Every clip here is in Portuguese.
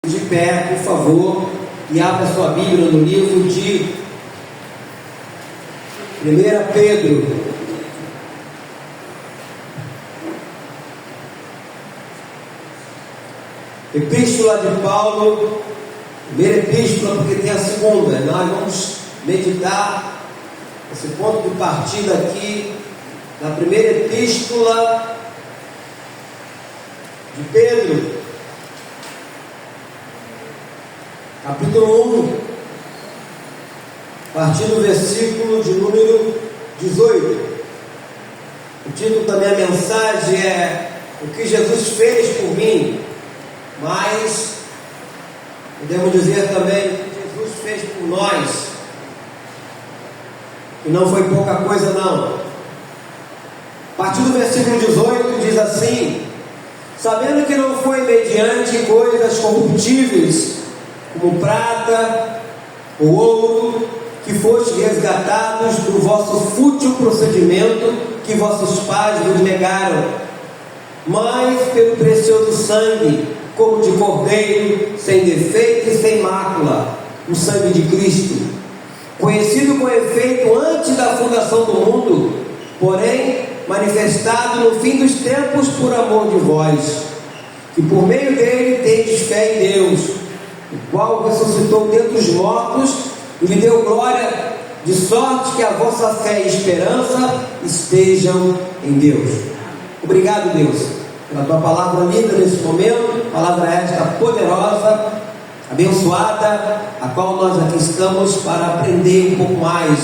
De pé, por favor, e abra sua Bíblia no livro de 1 Pedro. Epístola de Paulo, primeira epístola, porque tem a segunda. Nós vamos meditar esse ponto de partida aqui na primeira epístola de Pedro, capítulo 1, a partir do versículo de número 18. O título da minha mensagem é O que Jesus fez por mim, mas podemos dizer também o que Jesus fez por nós, e não foi pouca coisa não. A partir do versículo 18 diz assim: sabendo que não foi mediante coisas corruptíveis, como prata ou ouro, que foste resgatados do vosso fútil procedimento que vossos pais vos negaram, mas pelo precioso sangue, como de cordeiro, sem defeito e sem mácula, o sangue de Cristo, conhecido com efeito antes da fundação do mundo, porém manifestado no fim dos tempos por amor de vós, que por meio dele tendes fé em Deus, o qual ressuscitou dentre os mortos e lhe deu glória, de sorte que a vossa fé e esperança estejam em Deus. Obrigado, Deus, pela tua palavra linda nesse momento, palavra esta poderosa, abençoada, a qual nós aqui estamos para aprender um pouco mais,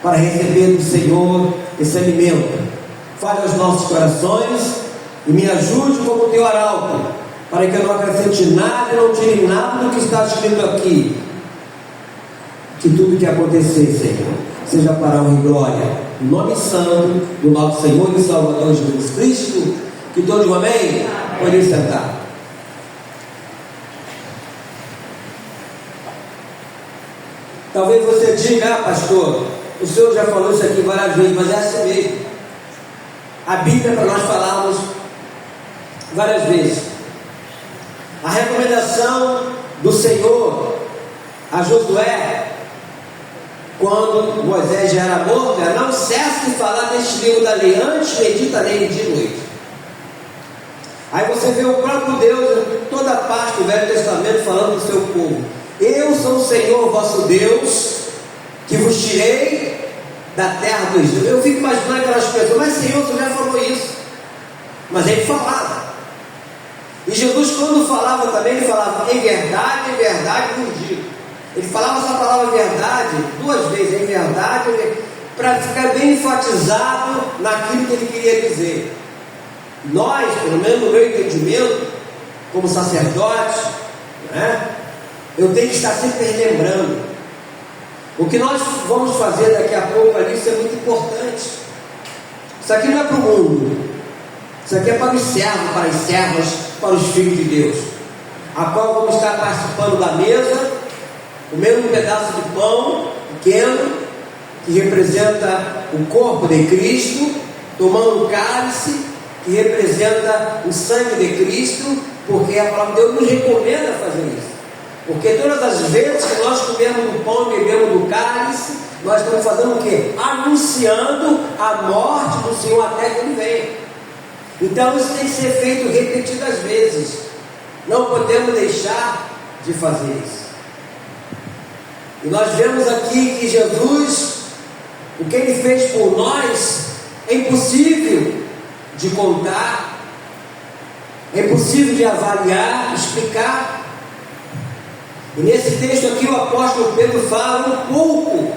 para receber do Senhor esse alimento. Fale aos nossos corações e me ajude como teu arauto, para que eu não acrescente nada e não tire nada do que está escrito aqui. Que tudo que acontecer, Senhor, seja para a honra e glória do nome santo do nosso Senhor e Salvador Jesus Cristo. Que todos digam amém? Podem sentar. Talvez você diga: pastor, o senhor já falou isso aqui várias vezes, mas é assim mesmo. A Bíblia é para nós falarmos várias vezes. A recomendação do Senhor a Josué, quando Moisés já era morto, era: não cesse de falar deste livro da lei, antes medita nele de noite. Aí você vê o próprio Deus em toda a parte do Velho Testamento falando do seu povo: eu sou o Senhor vosso Deus, que vos tirei da terra do Egito. Eu fico imaginando aquelas pessoas: mas Senhor, você já falou isso. Mas ele falava. E Jesus, quando falava também, ele falava: em verdade vos digo. Ele falava essa palavra verdade duas vezes: em verdade, para ficar bem enfatizado naquilo que ele queria dizer. Nós, pelo menos no meu entendimento, como sacerdote, né, eu tenho que estar sempre relembrando. O que nós vamos fazer daqui a pouco ali, isso é muito importante. Isso aqui não é para o mundo, isso aqui é para os servos, para as servas, para os filhos de Deus, a qual vamos estar participando da mesa, comendo um pedaço de pão pequeno, que representa o corpo de Cristo, tomando um cálice, que representa o sangue de Cristo, porque a palavra de Deus nos recomenda fazer isso. Porque todas as vezes que nós comemos do pão e bebemos do cálice, nós estamos fazendo o quê? Anunciando a morte do Senhor até que Ele venha. Então isso tem que ser feito repetidas vezes. Não podemos deixar de fazer isso. E nós vemos aqui que Jesus, o que Ele fez por nós, é impossível de contar, é impossível de avaliar, explicar. E nesse texto aqui o apóstolo Pedro fala um pouco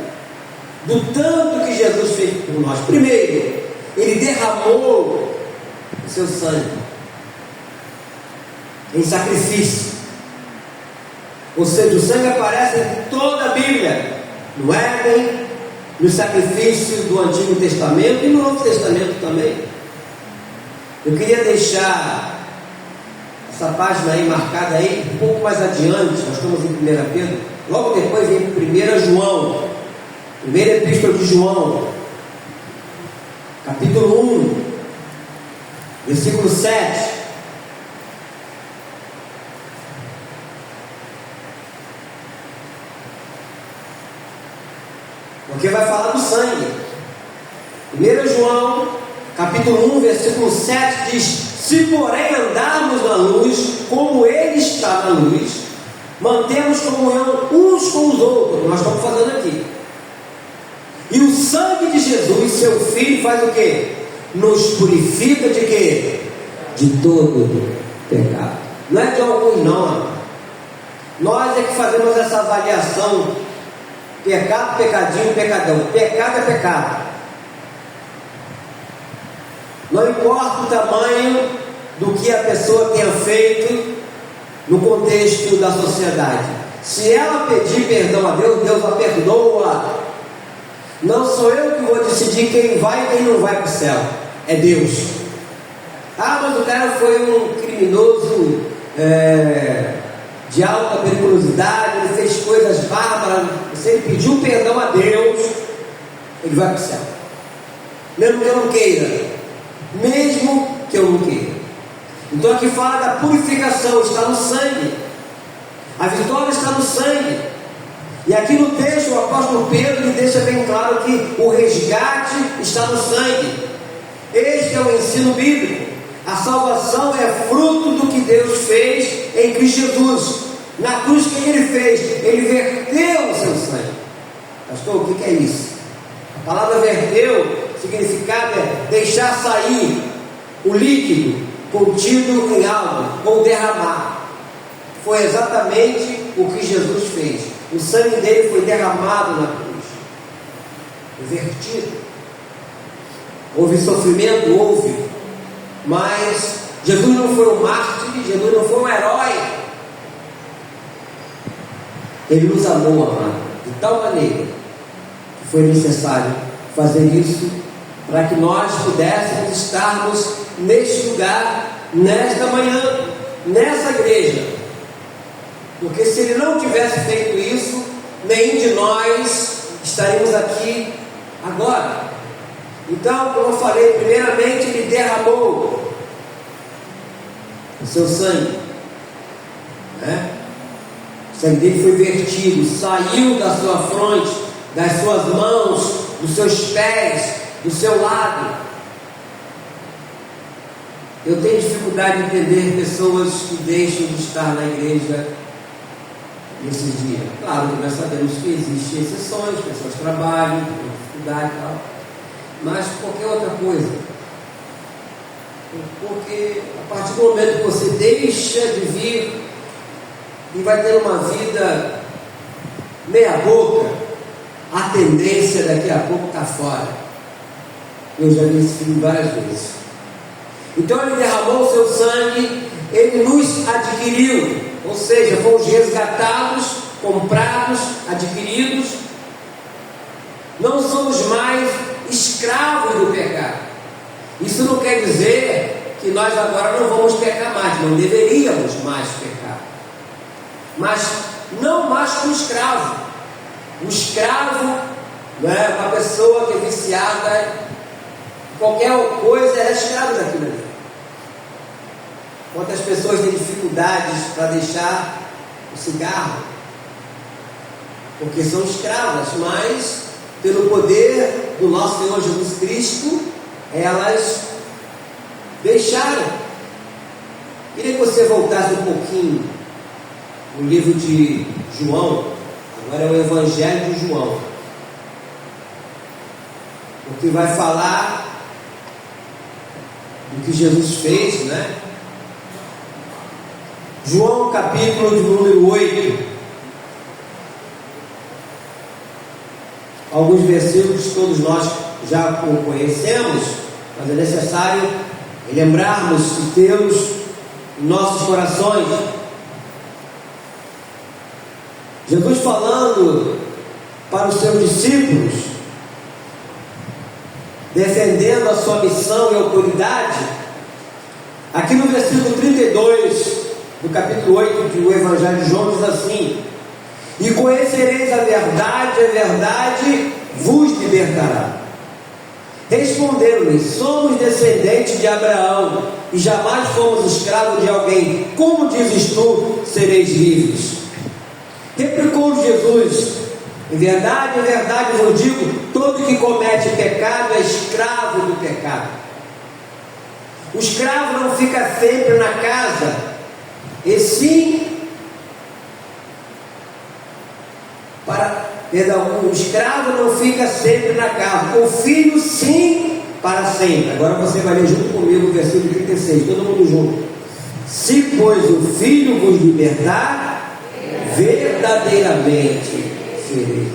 do tanto que Jesus fez por nós. Primeiro, Ele derramou o seu sangue em sacrifício. Ou seja, o sangue aparece em toda a Bíblia, no Éden, no sacrifício do Antigo Testamento e no Novo Testamento também. Eu queria deixar essa página aí marcada aí, um pouco mais adiante. Nós estamos em 1 Pedro, logo depois vem 1 João, primeira epístola de João, capítulo 1, versículo 7. porque vai falar do sangue. 1 João, capítulo 1, versículo 7 diz: se porém andarmos na luz, como Ele está na luz, mantemos comunhão uns com os outros. Nós estamos fazendo aqui. E o sangue de Jesus, seu Filho, faz o quê? Nos purifica de quê? De todo pecado. Não é de alguns não. Nós é que fazemos essa avaliação. Pecado, pecadinho, pecadão. Pecado é pecado. Não importa o tamanho do que a pessoa tenha feito no contexto da sociedade. Se ela pedir perdão a Deus, Deus a perdoa. Não sou eu que vou decidir quem vai e quem não vai para o céu. É Deus. Ah, mas o cara foi um criminoso de alta periculosidade, ele fez coisas bárbaras. Se ele pediu perdão a Deus, ele vai para o céu. Mesmo que eu não queira. Mesmo que eu não queira. Então aqui fala da purificação, está no sangue. A vitória está no sangue. E aqui no texto o apóstolo Pedro lhe deixa bem claro que o resgate está no sangue. Este é o ensino bíblico. A salvação é fruto do que Deus fez em Cristo Jesus. Na cruz, o que Ele fez? Ele verteu o seu sangue. Pastor, o que é isso? A palavra verteu, significado é deixar sair o líquido contido em algo, ou derramar. Foi exatamente o que Jesus fez. O sangue dele foi derramado na cruz, vertido. Houve sofrimento? Houve. Mas Jesus não foi um mártir, Jesus não foi um herói. Ele nos amou, amado, de tal maneira que foi necessário fazer isso para que nós pudéssemos estarmos neste lugar, nesta manhã, nessa igreja. Porque se Ele não tivesse feito isso, nenhum de nós estaríamos aqui agora. Então, como eu falei, primeiramente Ele derramou o seu sangue, né? O sangue dele foi vertido, saiu da sua fronte, das suas mãos, dos seus pés, do seu lado. Eu tenho dificuldade de entender pessoas que deixam de estar na igreja nesses dias. Claro que nós sabemos que existem exceções, pessoas trabalham, têm dificuldade e tal, mas qualquer outra coisa. Porque a partir do momento que você deixa de vir e vai ter uma vida meia boca, a tendência daqui a pouco está fora. Eu já vi esse filme várias vezes. Então Ele derramou o seu sangue, Ele nos adquiriu, ou seja, fomos resgatados, comprados, adquiridos. Não somos mais escravos do pecado. Isso não quer dizer que nós agora não vamos pecar mais, não deveríamos mais pecar, mas não mais como escravo. O escravo não é uma pessoa que é viciada, qualquer coisa é escravo daquilo ali. Quantas pessoas têm dificuldades para deixar o cigarro, porque são escravas, mas pelo poder do nosso Senhor Jesus Cristo, elas deixaram. Queria que você voltasse um pouquinho no livro de João. Agora é o Evangelho de João, porque vai falar do que Jesus fez, né? João capítulo de número 8, alguns versículos que todos nós já conhecemos, mas é necessário lembrarmos e tê-los em nossos corações. Jesus falando para os seus discípulos, defendendo a sua missão e autoridade, aqui no versículo 32 do capítulo 8 do Evangelho de João diz assim: e conhecereis a verdade vos libertará. Responderam-lhe: somos descendentes de Abraão e jamais fomos escravos de alguém. Como dizes tu, sereis livres? Replicou Jesus: Em verdade eu digo, todo que comete pecado é escravo do pecado. O escravo não fica sempre na casa, e sim o escravo não fica sempre na casa, o filho sim para sempre. Agora você vai ler junto comigo o versículo 36, todo mundo junto. Se pois o filho vos libertar, verdadeiramente sereis.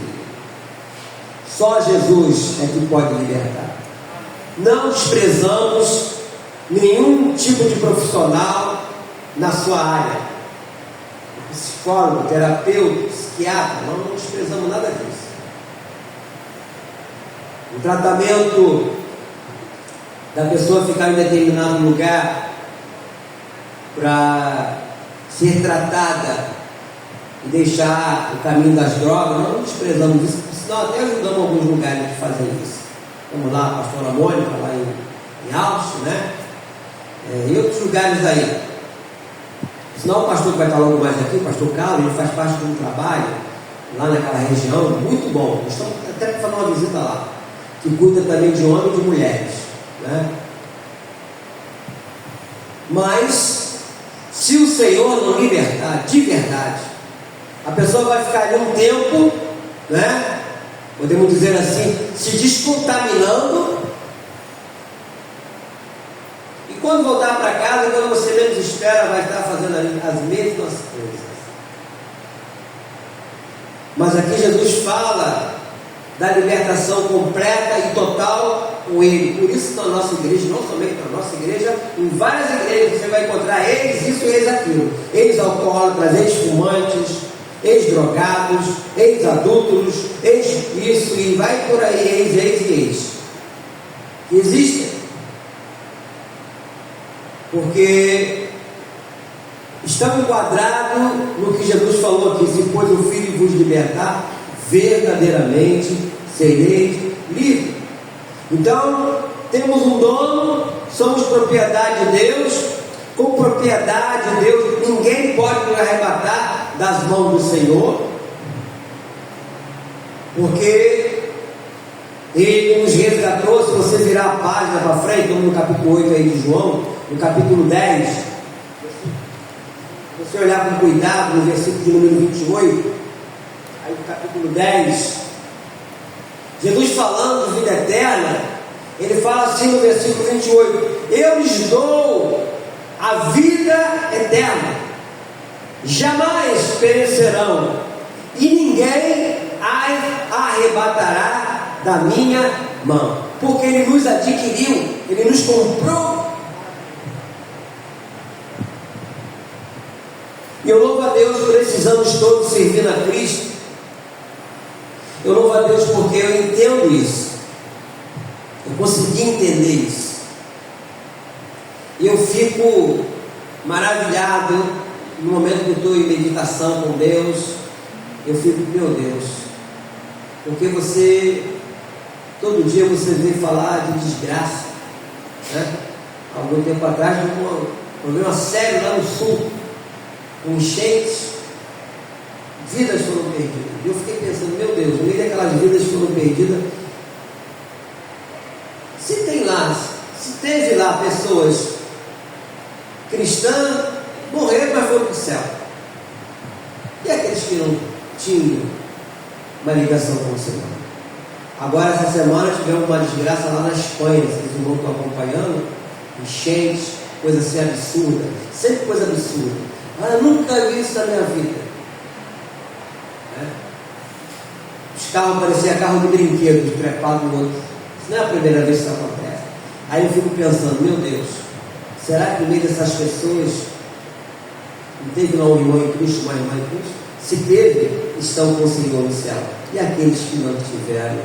Só Jesus é que pode libertar. Não desprezamos nenhum tipo de profissional na sua área. Psicólogo, terapeuta, psiquiatra, não desprezamos nada disso. O tratamento da pessoa ficar em determinado lugar para ser tratada e deixar o caminho das drogas, nós não desprezamos isso, senão até ajudamos alguns lugares que fazem isso. Vamos lá, a pastora Mônica, lá em Alto, né? E outros lugares aí. Senão o pastor que vai estar logo mais aqui, o pastor Carlos, ele faz parte de um trabalho lá naquela região, muito bom. Nós estamos até para fazer uma visita lá, que cuida também de homens e de mulheres, né? Mas se o Senhor não libertar de verdade, a pessoa vai ficar ali um tempo, né? Podemos dizer assim, se descontaminando, e quando voltar para casa, quando você menos espera, vai estar fazendo ali as mesmas coisas. Mas aqui Jesus fala da libertação completa e total com Ele. Por isso na nossa igreja, não somente na nossa igreja, em várias igrejas você vai encontrar eles, isso e eles aquilo. Eles alcoólatras, eles fumantes, ex-drogados, ex-adúlteros, ex-isso, e vai por aí, ex. Existem. Porque estão enquadrados no que Jesus falou aqui: se pois o Filho vos libertar, verdadeiramente sereis livres. Então, temos um dono, somos propriedade de Deus. Com propriedade de Deus, ninguém pode nos arrebatar das mãos do Senhor, porque Ele nos resgatou. Se você virar a página para frente, estamos no capítulo 8 aí de João, no capítulo 10, se você olhar com cuidado no versículo de número 28, aí no capítulo 10, Jesus falando de vida eterna, Ele fala assim no versículo 28: eu lhes dou a vida eterna, jamais perecerão, e ninguém as arrebatará da minha mão, porque Ele nos adquiriu, Ele nos comprou. E eu louvo a Deus por esses anos todos servindo a Cristo. Eu louvo a Deus porque eu entendo isso, eu consegui entender isso, e eu fico maravilhado no momento que eu estou em meditação com Deus. Eu fico, meu Deus, porque todo dia você vê falar de desgraça, né? Algum tempo atrás, um problema sério lá no sul, com enchentes, vidas foram perdidas. E eu fiquei pensando, meu Deus, no meio daquelas vidas foram perdidas, se teve lá pessoas cristãs, morreram, mas foram para o céu, e aqueles que não tinham uma ligação com o Senhor? Agora, essa semana tivemos uma desgraça lá na Espanha, vocês não estão acompanhando, enchentes, coisa assim absurda, sempre coisa absurda. Eu nunca vi isso na minha vida, né? Os carros pareciam carro de brinquedo, trepado no outro. Isso não é a primeira vez que isso acontece. Aí eu fico pensando, meu Deus, será que no meio dessas pessoas não teve lá um irmão em Cristo, uma irmã em Cristo? Se teve, estão com o Senhor no céu. E aqueles que não tiveram,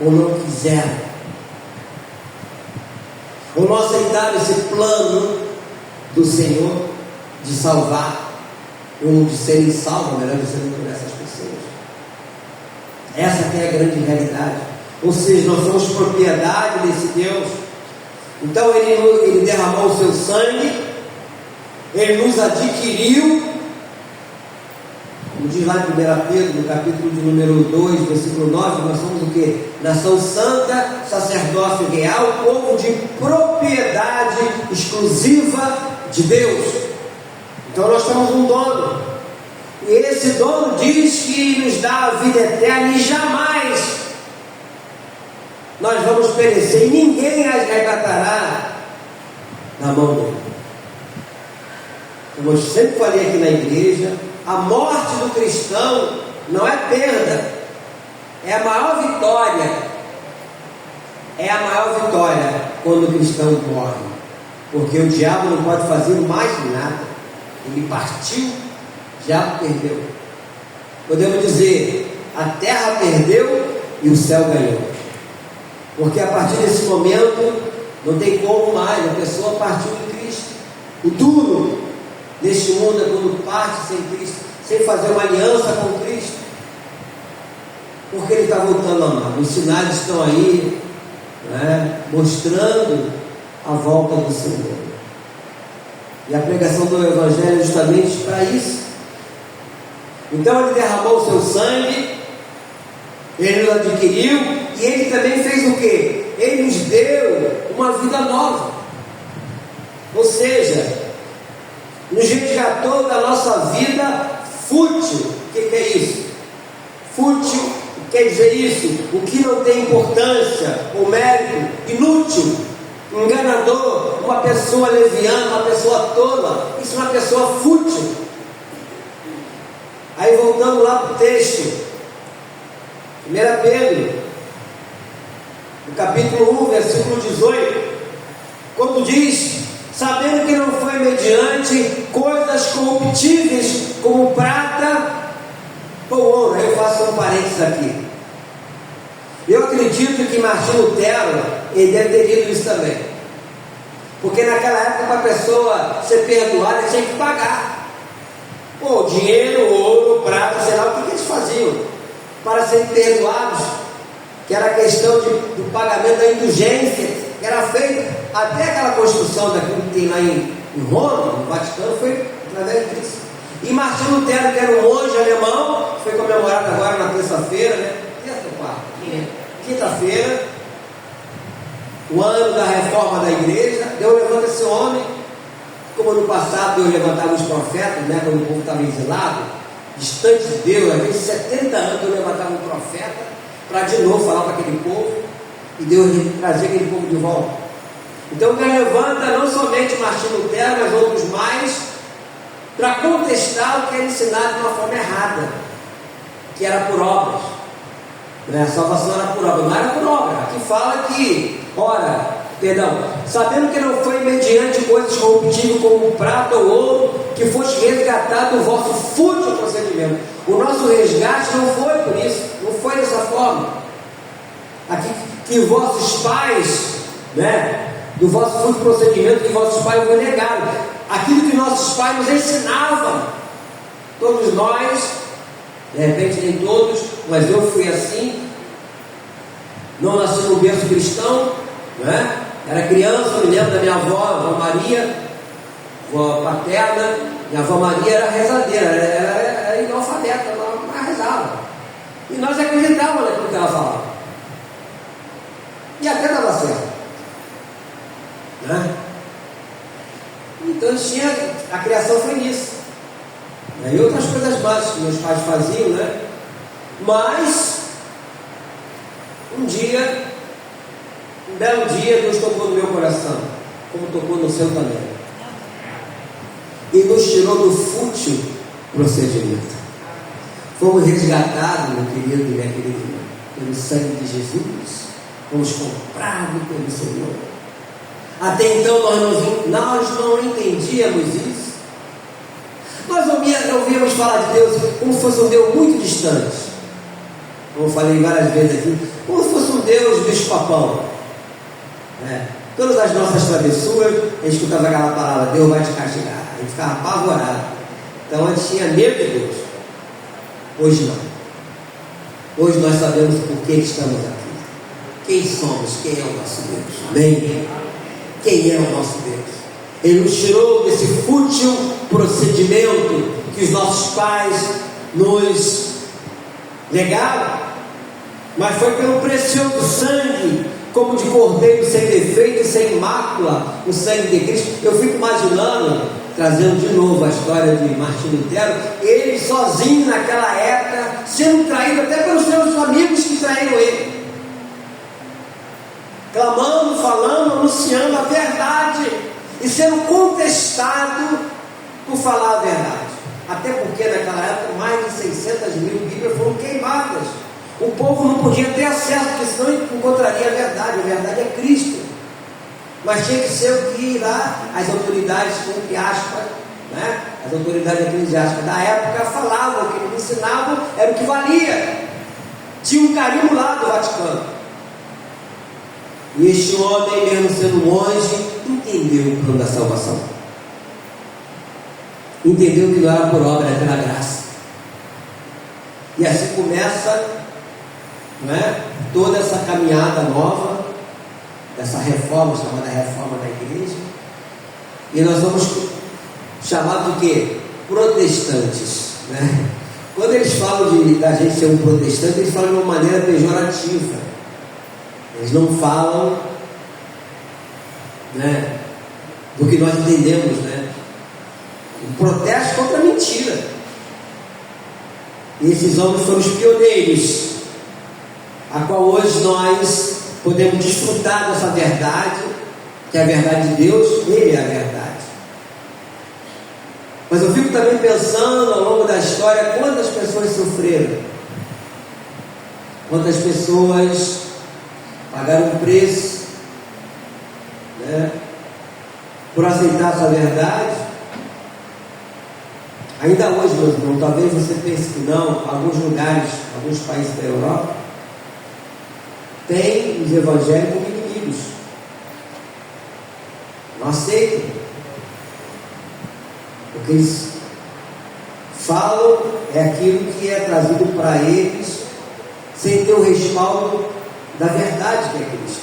ou não quiseram, ou não aceitaram esse plano do Senhor de salvar, ou de serem salvos, melhor dizendo, por essas pessoas. Essa que é a grande realidade. Ou seja, nós somos propriedade desse Deus. Então Ele derramou o seu sangue, Ele nos adquiriu, Como diz lá em 1 Pedro, no capítulo de número 2, versículo 9, nós somos o quê? Nação santa, sacerdócio real, povo de propriedade exclusiva de Deus. Então nós temos um dono. E esse dono diz que nos dá a vida eterna e jamais nós vamos perecer e ninguém as arrebatará na mão dele. Como eu sempre falei aqui na igreja, a morte do cristão não é perda, é a maior vitória. É a maior vitória quando o cristão morre, porque o diabo não pode fazer mais nada. Ele partiu, o diabo perdeu. Podemos dizer, a terra perdeu e o céu ganhou, porque a partir desse momento não tem como mais, a pessoa partiu de Cristo. O duro neste mundo é quando parte sem Cristo, sem fazer uma aliança com Cristo, porque ele está voltando a amar. Os sinais estão aí, né, mostrando a volta do Senhor. E a pregação do Evangelho é justamente para isso. Então ele derramou o seu sangue, ele nos adquiriu, e ele também fez o quê? Ele nos deu uma vida nova. Ou seja, nos resgatou da nossa vida fútil. O que é isso? Fútil quer dizer isso, o que não tem importância ou mérito, inútil, enganador, uma pessoa leviana, uma pessoa tola. Isso é uma pessoa fútil. Aí voltando lá para o texto, 1 Pedro, no capítulo 1, versículo 18, quando diz: sabendo que não foi mediante coisas corruptíveis como prata ou ouro. Eu faço um parênteses aqui. Eu acredito que Martinho Lutero, ele deve ter lido isso também, porque naquela época, para a pessoa ser perdoada, tinha que pagar. Pô, dinheiro, ouro, prata, sei lá o que eles faziam para serem perdoados, que era a questão do pagamento da indulgência, que era feita. Até aquela construção daquilo que tem lá em Roma, no Vaticano, foi através disso. E Martinho Lutero, que era um monge alemão, foi comemorado agora na terça-feira, né? Quinta-feira, o ano da reforma da igreja. Deus levanta esse homem, como no passado Deus levantava os profetas, né? Quando o povo estava exilado, distante de Deus, às vezes 70 anos Deus levantava um profeta para de novo falar para aquele povo, e Deus trazia aquele povo de volta. Então Deus levanta não somente Martinho Lutero, mas outros mais, para contestar o que era ensinado de uma forma errada, que era por obras. A salvação era por obra, não era por obra. Aqui fala que, sabendo que não foi mediante coisas corruptíveis como prata ou ouro, que foste resgatado do vosso fútil procedimento. O nosso resgate não foi por isso, não foi dessa forma. Aqui que vossos pais, né, do vosso fútil procedimento, que vossos pais vos negaram. Aquilo que nossos pais nos ensinavam. Todos nós, de repente nem todos, mas eu fui assim. Não nasci num berço cristão, né? Era criança, me lembro da minha avó, a avó Maria, avó paterna. Minha avó Maria era rezadeira, era analfabeta, ela rezava. E nós acreditávamos naquilo que ela falava. E até dava certo, né? Então a criação foi nisso. E outras coisas básicas que meus pais faziam, né? Mas um belo dia, Deus tocou no meu coração, como tocou no seu também, e nos tirou do fútil procedimento. Fomos resgatados, meu querido e minha querida, pelo sangue de Jesus. Fomos comprados pelo Senhor. Até então nós não entendíamos isso. Nós ouvíamos falar de Deus como se fosse um Deus muito distante, como eu falei várias vezes aqui, como se fosse um Deus bicho-papão. Todas as nossas travessuras, a gente escutava aquela palavra: Deus vai te castigar. A gente ficava apavorado. Então a gente tinha medo de Deus. Hoje não. Hoje nós sabemos por que estamos aqui, quem somos, quem é o nosso Deus. Amém? Quem é o nosso Deus? Ele nos tirou desse fútil procedimento que os nossos pais nos legaram, mas foi pelo precioso sangue, como de cordeiro sem defeito e sem mácula, o sangue de Cristo. Eu fico imaginando, trazendo de novo a história de Martinho Lutero, ele sozinho naquela época, sendo traído até pelos seus amigos que traíram ele, clamando, falando, anunciando a verdade e sendo contestado por falar a verdade. Até porque naquela época mais de 600 mil Bíblias foram queimadas. O povo não podia ter acesso, porque senão encontraria a verdade. A verdade é Cristo. Mas tinha que ser o que lá as autoridades, entre aspas, né? As autoridades eclesiásticas da época falavam, o que eles ensinavam era o que valia. Tinha um carimbo lá do Vaticano. E este homem, mesmo sendo monge, entendeu o plano da salvação. Entendeu que não era por obra, era pela graça. E assim começa, não é, toda essa caminhada nova, dessa reforma, chamada reforma da igreja. E nós vamos chamar de quê? Protestantes, né? Quando eles falam da gente ser um protestante, eles falam de uma maneira pejorativa. Eles não falam, né, do que nós entendemos, né? Um protesto contra a mentira. E esses homens foram os pioneiros, a qual hoje nós podemos desfrutar dessa verdade, que é a verdade de Deus. Ele é a verdade. Mas eu fico também pensando ao longo da história quantas pessoas sofreram, quantas pessoas pagaram um preço, né, por aceitar essa verdade. Ainda hoje, meus irmãos, talvez você pense que não, alguns lugares, alguns países da Europa, tem os evangélicos como inimigos, não aceitam, o que eles falam é aquilo que é trazido para eles, sem ter o respaldo da verdade que é Cristo.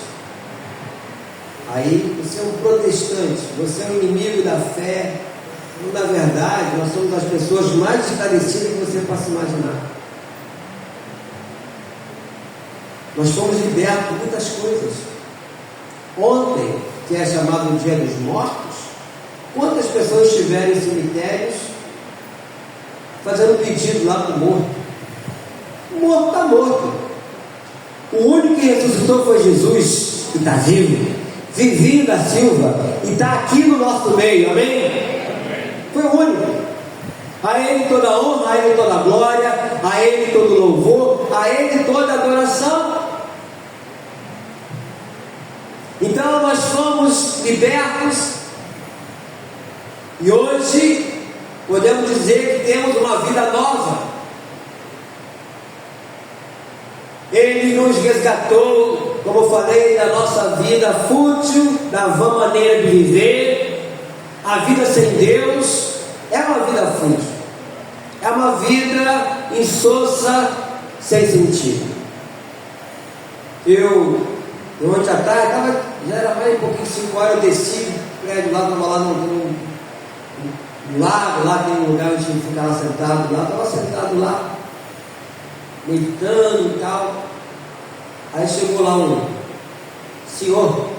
Aí você é um protestante, você é um inimigo da fé. Na verdade, nós somos as pessoas mais esclarecidas que você possa imaginar. Nós fomos libertos de muitas coisas. Ontem, que é chamado o Dia dos Mortos, quantas pessoas estiveram em cemitérios fazendo pedido lá para o morto? O morto está morto. O único que ressuscitou foi Jesus, que está vivo, Vivinho da Silva, e está aqui no nosso meio, amém? Foi o único. A Ele toda a honra, a Ele toda a glória, a Ele todo o louvor, a Ele toda a adoração. Então nós fomos libertos e hoje podemos dizer que temos uma vida nova. Ele nos resgatou, como eu falei, da nossa vida fútil, da vã maneira de viver. A vida sem Deus é uma vida fútil, é uma vida insossa, sem sentido. Eu ontem à tarde, já era mais um pouquinho, 5 horas, eu desci do prédio lá, estava lá no lago, lá tem um lugar onde a gente fica lá sentado, lá, estava sentado lá, meditando e tal. Aí chegou lá um senhor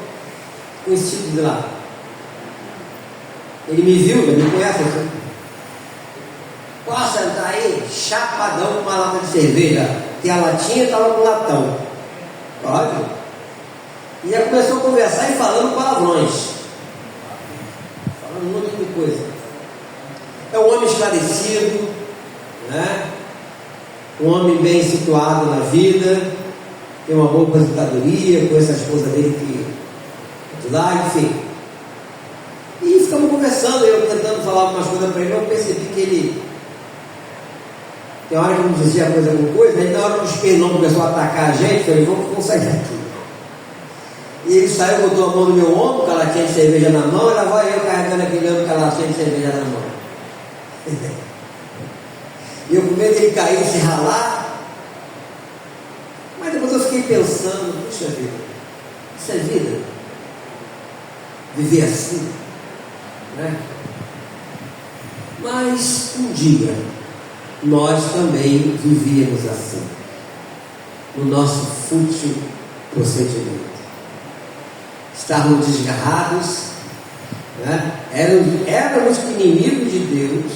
conhecido de lá. Ele me viu, ele me conhece assim. Posso sentar aí? Chapadão com uma lata de cerveja, que a latinha estava com latão. Pode? E aí começou a conversar e falando palavrões, falando um monte de coisa. É um homem esclarecido, né? Um homem bem situado na vida, tem uma boa aposentadoria, conhece a esposa dele que de lá, enfim. E ficamos conversando, eu tentando falar algumas coisas para ele. Eu percebi que ele tem hora que não dizia coisa com coisa, aí na hora que o Espernão começou a atacar a gente, eu falei, vamos sair daqui. E ele saiu, botou a mão no meu ombro, com a latinha de cerveja na mão, e lá vai eu carregando aquele homem com a latinha de cerveja na mão. E eu com medo dele cair e se ralar. Mas depois eu fiquei pensando, puxa vida, isso é vida? Viver assim, né? Mas um dia nós também vivíamos assim, no nosso fútil procedimento. Estávamos desgarrados, né? Éramos inimigos de Deus,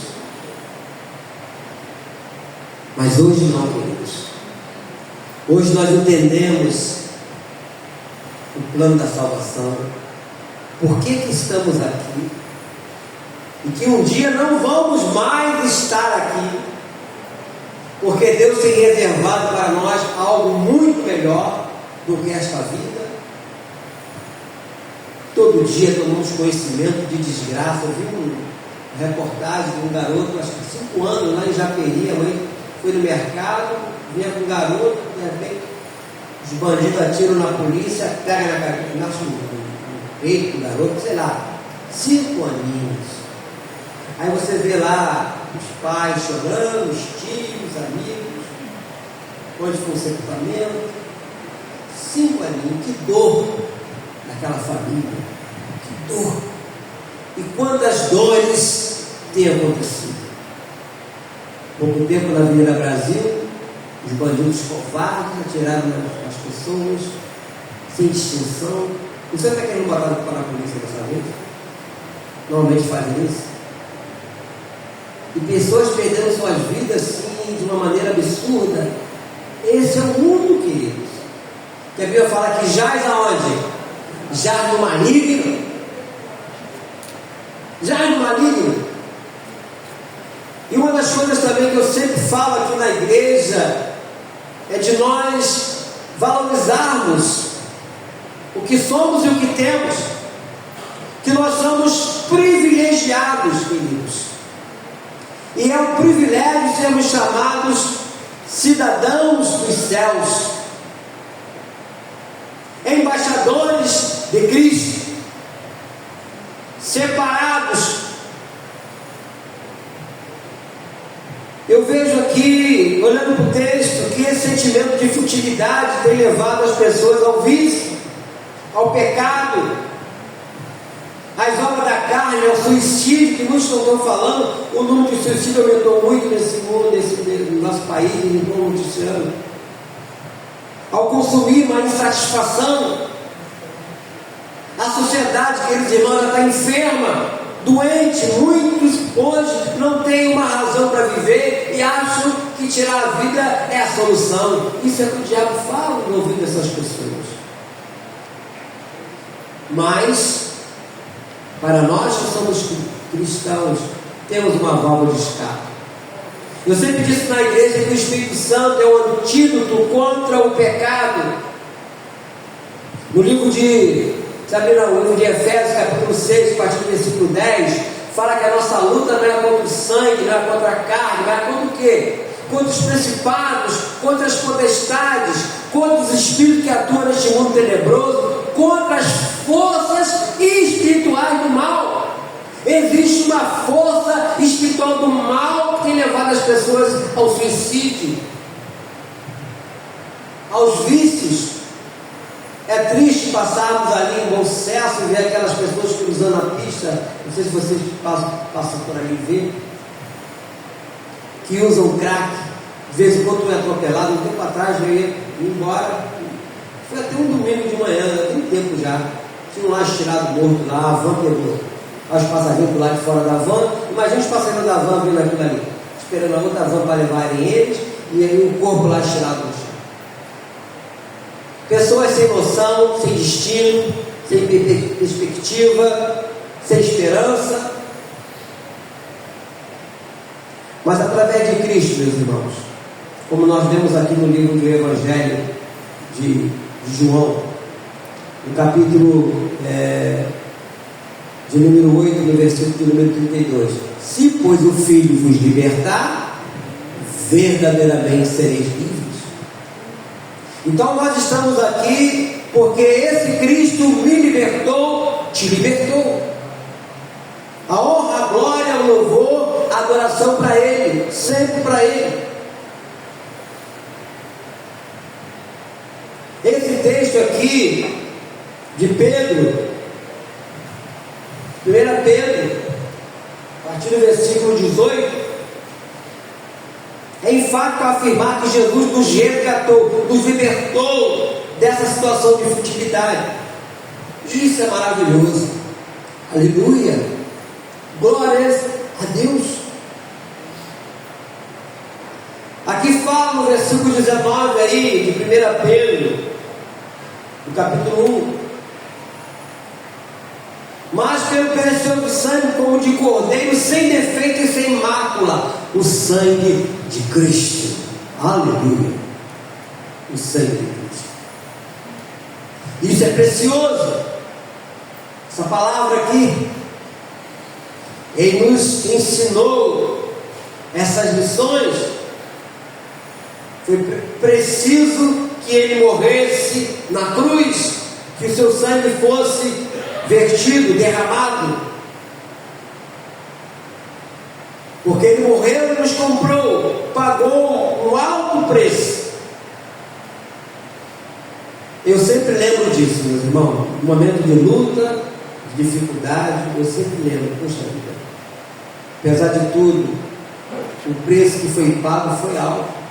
mas hoje não, queridos. Hoje nós entendemos o plano da salvação, por que estamos aqui, e que um dia não vamos mais estar aqui, porque Deus tem reservado para nós algo muito melhor do que esta vida. Todo dia tomamos conhecimento de desgraça. Eu vi uma reportagem de um garoto, acho que 5 anos, lá em Japeri. A mãe foi no mercado, vinha com um garoto, de repente os bandidos atiram na polícia, pegam na cabeça, no peito do garoto, sei lá, 5 aninhos. Aí você vê lá os pais chorando, os tios, amigos, onde foi o sepultamento. 5 aninhos, que dor naquela família, que dor. E quantas dores têm acontecido? Pouco tempo na Avenida Brasil, os bandidos covardes atiraram nas pessoas, sem distinção. Não sei até que eles não botaram para a polícia dessa vez. Normalmente fazem isso. E pessoas perdendo suas vidas assim, de uma maneira absurda. Esse é o mundo, queridos. Que a Bíblia fala que jaz aonde? Jaz no maligno. Jaz no maligno. E uma das coisas também que eu sempre falo aqui na igreja é de nós valorizarmos o que somos e o que temos. Que nós somos privilegiados, queridos. E é um privilégio sermos chamados cidadãos dos céus, embaixadores de Cristo, separados. Eu vejo aqui, olhando para o texto, que esse sentimento de futilidade tem levado as pessoas ao vício, ao pecado, às obras da carne, ao suicídio, que muitos não estão falando. O número de suicídio aumentou muito nesse mundo, no nosso país, no mundo desse ano. Ao consumir uma insatisfação, a sociedade, queridos irmãos, ela está enferma, doente. Muitos hoje não têm uma razão para viver e acham que tirar a vida é a solução. Isso é o que o diabo fala no ouvido dessas pessoas. Mas para nós que somos cristãos, temos uma válvula de escape. Eu sempre disse na igreja que o Espírito Santo é o antídoto contra o pecado. No livro de Efésios, capítulo 6, a partir do versículo 10, fala que a nossa luta não é contra o sangue, não é contra a carne, mas é contra o quê? Contra os principados, contra as potestades, contra os espíritos que atuam neste mundo tenebroso, contra as forças espirituais do mal. Existe uma força espiritual do mal que tem levado as pessoas ao suicídio, aos vícios. É triste passarmos ali em Bom Sucesso e ver aquelas pessoas cruzando a pista. Não sei se vocês passam por ali e vê, que usam crack. De vez em quando é atropelado. Um tempo atrás eu ia embora, foi até um domingo de manhã, tem tempo já. Tinha um laje tirado morto lá, a van pegou os passarinhos do lado de fora da van. Imagina os passarinhos da van vindo aquilo ali, esperando a outra van para levarem eles, e aí o corpo lá tirado no chão. Pessoas sem noção, sem destino, sem perspectiva, sem esperança. Mas através de Cristo, meus irmãos, como nós vemos aqui no livro do Evangelho de João, no capítulo de número 8, no versículo de número 32: se pois o Filho vos libertar, verdadeiramente sereis livres. Então nós estamos aqui porque esse Cristo me libertou, te libertou. A honra, a glória, o louvor, a adoração para Ele, sempre para Ele. Esse texto aqui de Pedro, 1 Pedro, a partir do versículo 18, enfático a afirmar que Jesus nos resgatou, nos libertou dessa situação de futilidade. Isso é maravilhoso. Aleluia. Glórias a Deus. Aqui fala no versículo 19 aí, de 1 Pedro, no capítulo 1. Mas pelo precioso sangue, como de cordeiro, sem defeito e sem mácula, o sangue de Cristo. Aleluia. O sangue de Cristo. Isso é precioso. Essa palavra aqui, Ele nos ensinou essas lições. Foi preciso que Ele morresse na cruz, que o seu sangue fosse vertido, derramado, porque Ele morreu e nos comprou, pagou um alto preço. Eu sempre lembro disso, meus irmãos, no momento de luta, de dificuldade, eu sempre lembro, poxa vida, apesar de tudo, o preço que foi pago foi alto.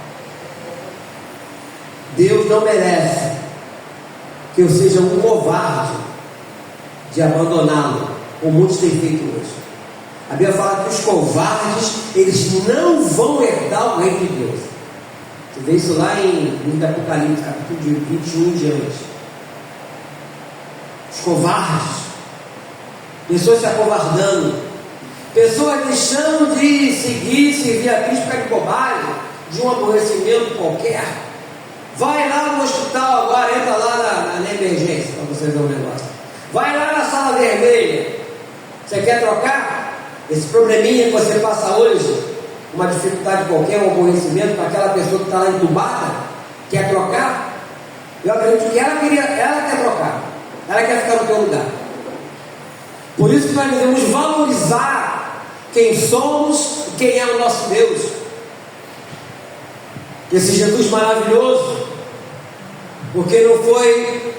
Deus não merece que eu seja um covarde de abandoná-lo, como muitos têm feito hoje. A Bíblia fala que os covardes, eles não vão herdar o reino de Deus. Você vê isso lá em Apocalipse, capítulo 21 em diante. Os covardes, pessoas se acovardando, pessoas deixando de seguir, servir a Cristo por causa de bobagem, de um aborrecimento qualquer. Vai lá no hospital agora, entra lá na emergência, para vocês verem um negócio. Vai lá na sala vermelha. Você quer trocar? Esse probleminha que você passa hoje, uma dificuldade qualquer, um aborrecimento para aquela pessoa que está lá entubada, quer trocar? Eu acredito que ela quer trocar. Ela quer ficar no teu lugar. Por isso que nós devemos valorizar quem somos e quem é o nosso Deus. Esse Jesus maravilhoso, porque não foi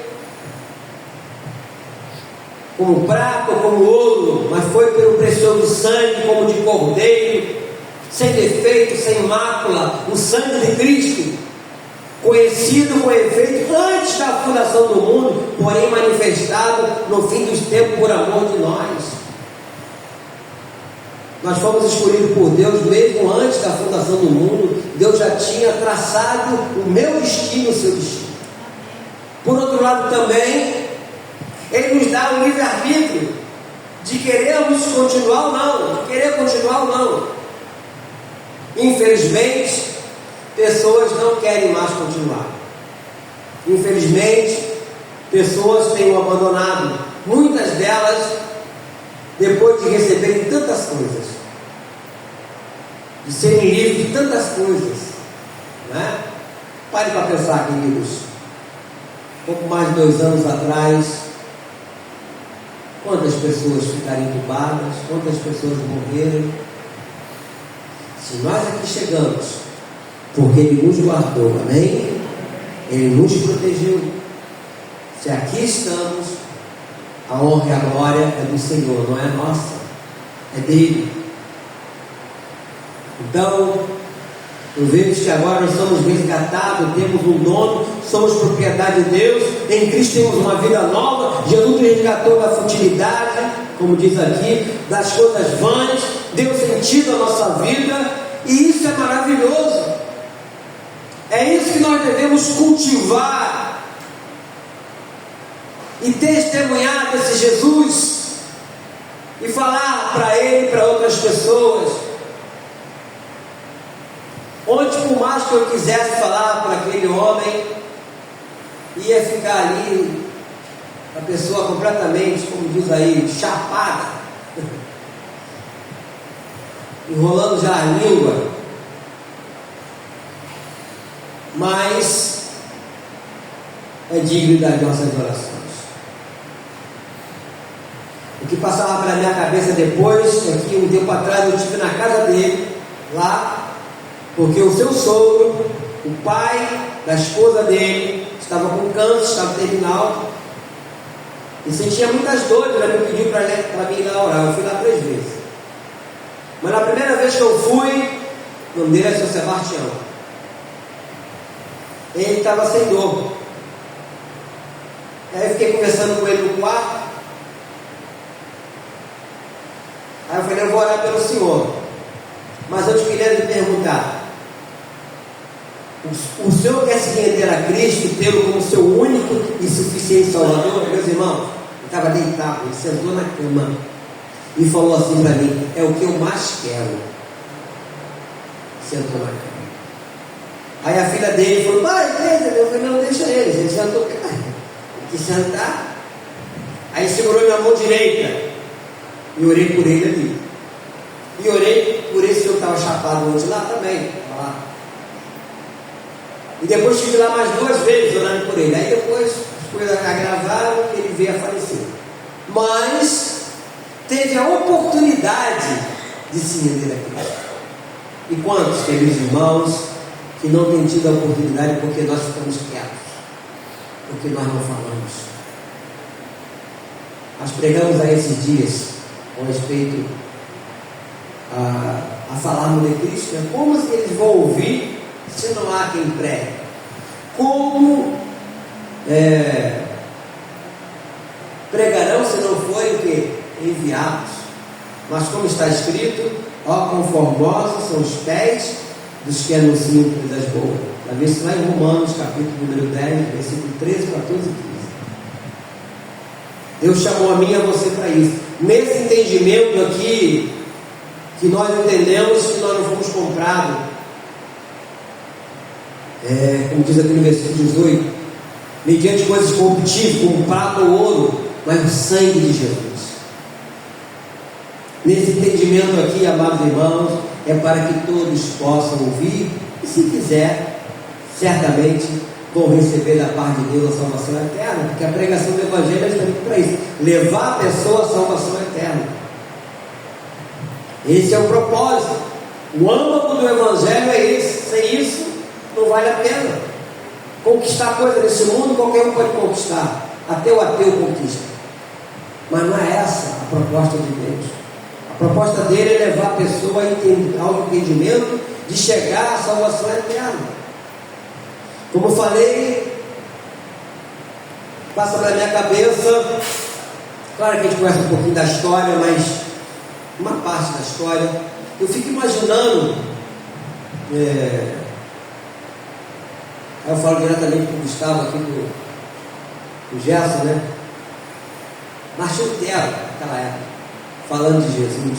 como prata ou como ouro, mas foi pelo precioso sangue, como de cordeiro, sem defeito, sem mácula, o sangue de Cristo, conhecido com efeito antes da fundação do mundo, porém manifestado no fim dos tempos por amor de nós. Nós fomos escolhidos por Deus mesmo antes da fundação do mundo. Deus já tinha traçado o meu destino, o seu destino. Por outro lado também, Ele nos dá o livre-arbítrio de querermos continuar ou não, de querer continuar ou não. Infelizmente, pessoas não querem mais continuar. Infelizmente, pessoas têm o abandonado. Muitas delas, depois de receberem tantas coisas, de serem livres de tantas coisas, né? Pare para pensar, queridos. Pouco mais de 2 anos atrás, quantas pessoas ficaram entubadas, quantas pessoas morreram. Se nós aqui chegamos, porque Ele nos guardou, amém? Ele nos protegeu. Se aqui estamos, a honra e a glória é do Senhor, não é nossa, é dele. Então, eu vejo que agora nós somos resgatados, temos um dono, somos propriedade de Deus, em Cristo temos uma vida nova. Jesus nos resgatou da futilidade, como diz aqui, das coisas vãs, deu sentido à nossa vida, e isso é maravilhoso. É isso que nós devemos cultivar e testemunhar desse Jesus e falar para Ele e para outras pessoas. Onde, por mais que eu quisesse falar para aquele homem, ia ficar ali a pessoa completamente, como diz aí, chapada, enrolando já a língua. Mas é digno das nossas orações. O que passava pela minha cabeça depois é que um tempo atrás eu estive na casa dele, lá, porque o seu sogro, o pai da esposa dele, estava com câncer, estava terminal, e sentia muitas dores. Ele me pediu para mim ir lá orar. Eu fui lá 3 vezes, mas na primeira vez que eu fui, O nome dele é São Sebastião. Ele estava sem dor. Aí eu fiquei conversando com ele no quarto. Aí eu falei, eu vou orar pelo senhor. Mas eu queria lhe perguntar: o senhor quer se render a Cristo, tê-lo como seu único e suficiente Salvador? Meus irmãos, eu estava deitado, ele sentou na cama e falou assim para mim: é o que eu mais quero. Sentou na cama. Aí a filha dele falou: pai, igreja. Eu falei: não, deixa ele sentou, tem que sentar. Aí segurou minha mão direita e orei por ele ali. E orei por esse senhor que estava chapado hoje lá também. Lá. E depois estive lá mais 2 vezes orando por ele. Aí depois as coisas agravaram e ele veio a falecer. Mas teve a oportunidade de se render a Cristo. E quantos, queridos irmãos, que não têm tido a oportunidade porque nós ficamos quietos, porque nós não falamos? Nós pregamos a esses dias com respeito a falarmos de Cristo, né? Como eles vão ouvir se não há quem pregue? Como pregarão se não forem o quê? Enviados? Mas como está escrito: ó, quão formosos são os pés dos que anunciam coisas boas. Vai ver isso lá em Romanos, capítulo número 10, versículo 13, 14 e 15. Deus chamou a mim e a você para isso. Nesse entendimento aqui, que nós entendemos que nós não fomos comprados, como diz aqui no versículo 18, mediante coisas corruptíveis, como prata ou ouro, mas o sangue de Jesus. Nesse entendimento aqui, amados irmãos, é para que todos possam ouvir e, se quiser, certamente vão receber da parte de Deus a salvação eterna, porque a pregação do Evangelho é justamente para isso, levar a pessoa à salvação eterna. Esse é o propósito. O âmago do Evangelho é esse. Sem isso, não vale a pena. Conquistar coisa nesse mundo, qualquer um pode conquistar. Até o ateu conquista. Mas não é essa a proposta de Deus. A proposta dele é levar a pessoa ao entendimento de chegar à salvação eterna. Como eu falei, passa pela minha cabeça, claro que a gente conhece um pouquinho da história, mas uma parte da história, eu fico imaginando, aí eu falo diretamente para o Gustavo aqui, do Gerson, né? Martinho Lutero, naquela época, falando de Jesus,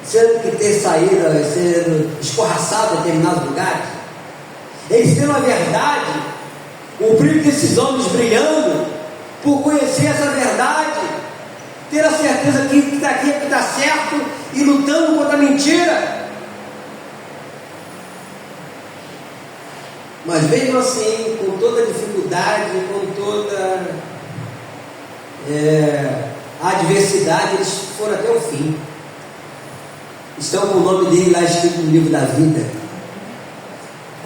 sendo que ter saído, sendo escorraçado em determinados lugares, eles tendo a verdade, o brilho desses homens brilhando, por conhecer essa verdade, ter a certeza que está aqui é que está certo e lutando contra a mentira. Mas mesmo assim, com toda a dificuldade, com toda a adversidade, eles foram até o fim. Estão com o nome dele lá escrito no livro da vida,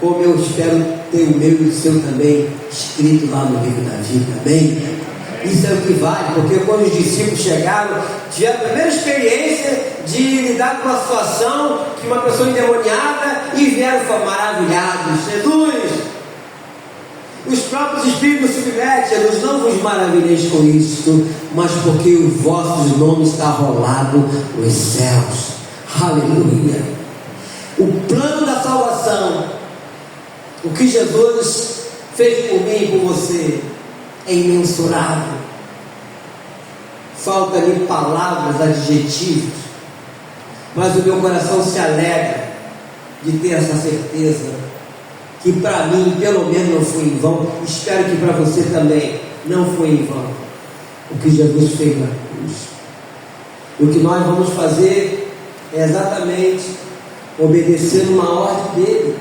como eu espero ter o meu e o seu também escrito lá no livro da vida. Amém? Isso é o que vale, porque quando os discípulos chegaram, tiveram a primeira experiência de lidar com uma situação que uma pessoa endemoniada, e vieram maravilhados. Jesus, os próprios espíritos submetem, não vos maravilheis com isto, mas porque os vossos nomes estão rolados nos céus. Aleluia! O plano da salvação, o que Jesus fez por mim e por você, é imensurável. Falta-lhe palavras, adjetivos, mas o meu coração se alegra de ter essa certeza que para mim, pelo menos, não foi em vão. Espero que para você também não foi em vão o que Jesus fez na cruz. O que nós vamos fazer é exatamente obedecer uma ordem dele.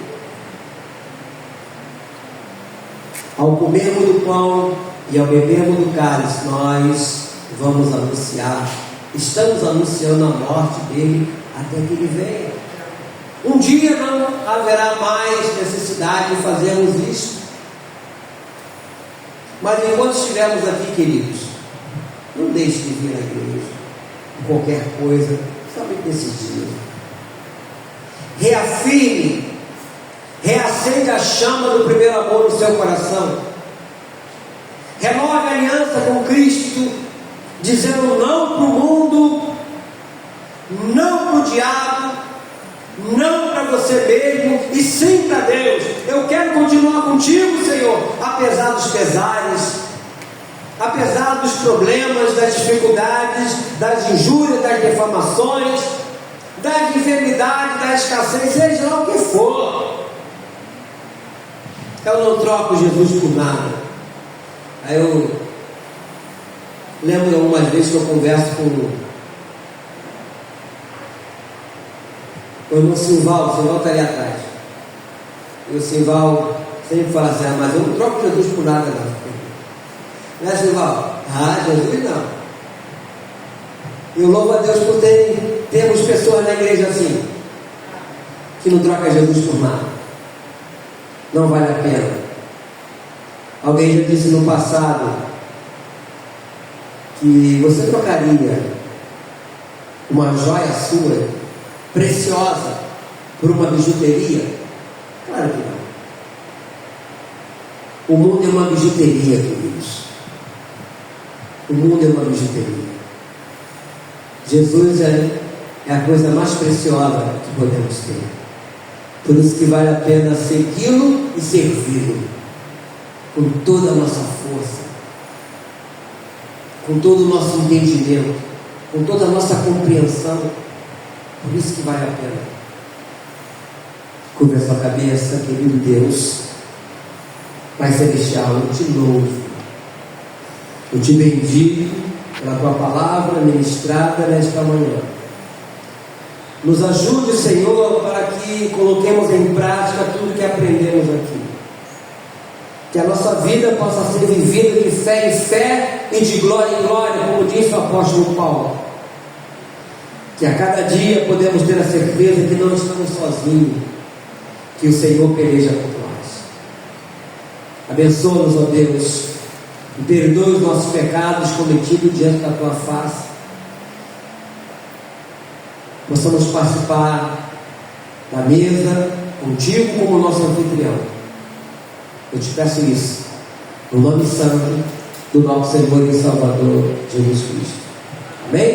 Ao comermos do pão e ao bebermos do cálice, nós vamos anunciar, estamos anunciando a morte dele até que ele venha. Um dia não haverá mais necessidade de fazermos isso, mas enquanto estivermos aqui, queridos, não deixe de vir à igreja, qualquer coisa, somente nesses dias. reafirme, reacende a chama do primeiro amor no seu coração. Renove a aliança com Cristo, dizendo não para o mundo, não para o diabo, não para você mesmo, e sim para Deus. Eu quero continuar contigo, Senhor, apesar dos pesares, apesar dos problemas, das dificuldades, das injúrias, das defamações, das enfermidades, da escassez, seja lá o que for. Eu não troco Jesus por nada. Aí eu lembro algumas vezes que eu converso com o irmão Simval. O Simval está ali atrás. E o Simval sempre fala assim: mas eu não troco Jesus por nada, não. Não é, Simval? Jesus não. E eu louvo a Deus por termos pessoas na igreja assim, que não troca Jesus por nada. Não vale a pena. Alguém já disse no passado que você trocaria uma joia sua, preciosa, por uma bijuteria? Claro que não. O mundo é uma bijuteria, queridos. O mundo é uma bijuteria. Jesus é a coisa mais preciosa que podemos ter. Por isso que vale a pena segui-lo e servi-lo com toda a nossa força, com todo o nosso entendimento, com toda a nossa compreensão. Por isso que vale a pena. Curva a sua cabeça, querido Deus. Pai Celestial, eu te louvo, eu te bendigo pela tua palavra ministrada nesta manhã. Nos ajude, Senhor, para que coloquemos em prática tudo que aprendemos aqui. Que a nossa vida possa ser vivida de fé em fé e de glória em glória, como disse o apóstolo Paulo. Que a cada dia podemos ter a certeza que não estamos sozinhos, que o Senhor peleja por nós. Abençoa-nos, ó Deus, e perdoe os nossos pecados cometidos diante da tua face. Possamos participar da mesa contigo como nosso anfitrião. Eu te peço isso, no nome santo do nosso Senhor e Salvador Jesus Cristo. Amém?